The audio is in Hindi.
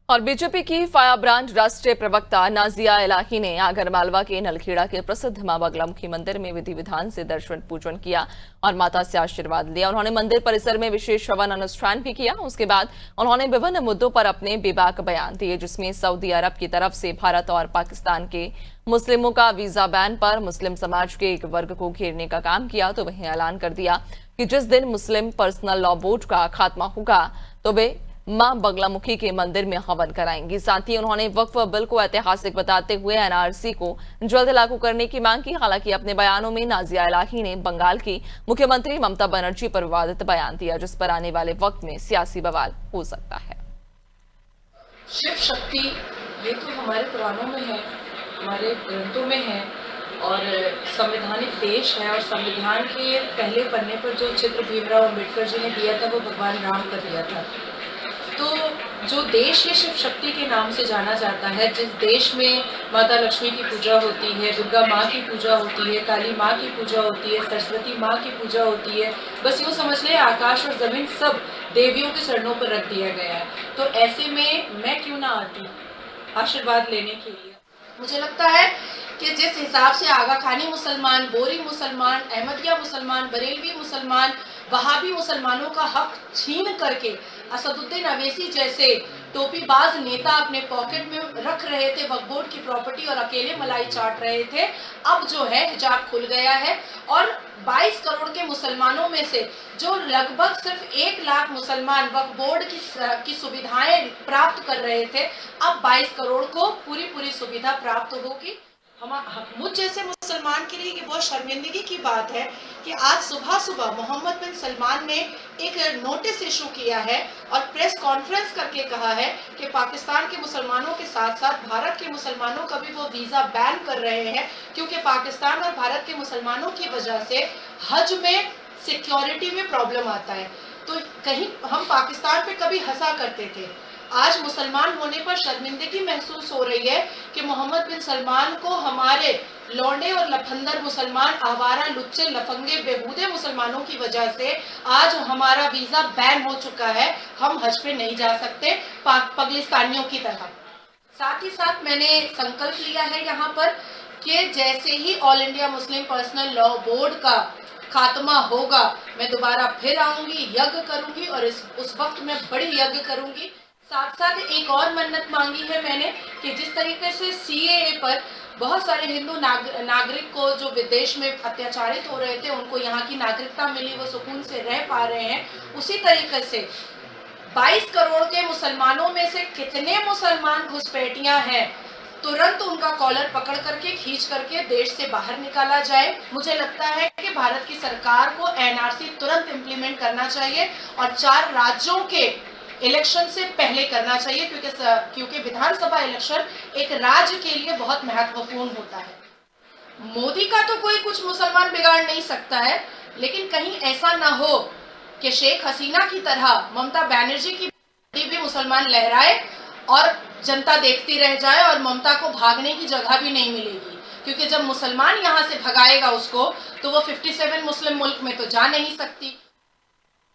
और बीजेपी की फायर ब्रांड राष्ट्रीय प्रवक्ता नाजिया इलाही ने आगरमालवा के नलखेड़ा के प्रसिद्ध मां बगलामुखी मंदिर में विधि विधान से दर्शन पूजन किया और माता से आशीर्वाद लिया। उन्होंने मंदिर परिसर में विशेष हवन अनुष्ठान भी किया। उसके बाद उन्होंने विभिन्न मुद्दों पर अपने बेबाक बयान दिए, जिसमें सऊदी अरब की तरफ से भारत और पाकिस्तान के मुस्लिमों का वीजा बैन पर मुस्लिम समाज के एक वर्ग को घेरने का काम किया, तो वहीं ऐलान कर दिया कि जिस दिन मुस्लिम पर्सनल लॉ बोर्ड का खात्मा होगा तो वे मां बगलामुखी के मंदिर में हवन कराएंगी। साथ ही उन्होंने वक्फ बिल को ऐतिहासिक बताते हुए एनआरसी को जल्द लागू करने की मांग की। हालांकि अपने बयानों में नाजिया इलाही ने बंगाल की मुख्यमंत्री ममता बनर्जी पर विवादित बयान दिया, जिस पर आने वाले वक्त में सियासी बवाल हो सकता है। शिव शक्ति ये तो हमारे पुराणों में है, हमारे ग्रंथों में है और संवैधानिक देश है। और संविधान के पहले पन्ने पर जो चित्र भीमराव अम्बेडकर जी ने दिया था वो भगवान राम का दिया था। तो जो देश ये शिव शक्ति के नाम से जाना जाता है, जिस देश में माता लक्ष्मी की पूजा होती है, दुर्गा माँ की पूजा होती है, काली माँ की पूजा होती है, सरस्वती माँ की पूजा होती है, बस यूँ समझ ले आकाश और ज़मीन सब देवियों के चरणों पर रख दिया गया है। तो ऐसे में मैं क्यों ना आती आशीर्वाद लेने के लिए। मुझे लगता है कि जिस हिसाब से आगा खानी मुसलमान, बोरी मुसलमान, अहमदिया मुसलमान, बरेलवी मुसलमान, वहाबी मुसलमानों का हक छीन करके असदुद्दीन अवैसी जैसे टोपीबाज नेता अपने पॉकेट में रख रहे थे वक्फ बोर्ड की प्रॉपर्टी और अकेले मलाई चाट रहे थे, अब जो है हिजाब खुल गया है। और 22 करोड़ के मुसलमानों में से जो लगभग सिर्फ 1 लाख मुसलमान वक्फ बोर्ड की सुविधाएं प्राप्त कर रहे थे, अब 22 करोड़ को पूरी सुविधा प्राप्त होगी। मुझ जैसे मुसलमान के लिए ये बहुत शर्मिंदगी की बात है कि आज सुबह मोहम्मद बिन सलमान ने एक नोटिस इशू किया है और प्रेस कॉन्फ्रेंस करके कहा है कि पाकिस्तान के मुसलमानों के साथ साथ भारत के मुसलमानों का भी वो वीज़ा बैन कर रहे हैं, क्योंकि पाकिस्तान और भारत के मुसलमानों की वजह से हज में सिक्योरिटी में प्रॉब्लम आता है। तो कहीं हम पाकिस्तान पे कभी हंसा करते थे, आज मुसलमान होने पर शर्मिंदगी महसूस हो रही है कि मोहम्मद बिन सलमान को हमारे लौंडे और लफंदर मुसलमान, आवारा, लुच्चे, लफंगे, बेहूदे मुसलमानों की वजह से आज हमारा वीज़ा बैन हो चुका है। हम हज पे नहीं जा सकते पाकिस्तानियों की तरह। साथ ही साथ मैंने संकल्प लिया है यहाँ पर कि जैसे ही all India Muslim personal law board का खात्मा होगा, मैं दोबारा फिर आऊँगी, यज्ञ करूँगी और उस वक्त मैं बड़ी यज्ञ करूँगी। साथ साथ एक और मन्नत मांगी है मैंने कि जिस तरीके से सीएए पर बहुत सारे हिंदू नागरिक को जो विदेश में अत्याचारित हो रहे थे उनको यहाँ की नागरिकता मिली, वो सुकून से रह पा रहे हैं, उसी तरीके से 22 करोड़ के मुसलमानों में से कितने मुसलमान घुसपैठियाँ हैं, तुरंत उनका कॉलर पकड़ करके खींच करके देश से बाहर निकाला जाए। मुझे लगता है कि भारत की सरकार को एनआरसी तुरंत इम्प्लीमेंट करना चाहिए और 4 राज्यों के इलेक्शन से पहले करना चाहिए, क्योंकि विधानसभा इलेक्शन एक राज्य के लिए बहुत महत्वपूर्ण होता है। मोदी का तो कोई कुछ मुसलमान बिगाड़ नहीं सकता है, लेकिन कहीं ऐसा ना हो कि शेख हसीना की तरह ममता बनर्जी की भी मुसलमान लहराए और जनता देखती रह जाए और ममता को भागने की जगह भी नहीं मिलेगी, क्योंकि जब मुसलमान यहाँ से भगाएगा उसको तो वो 57 मुस्लिम मुल्क में तो जा नहीं सकती।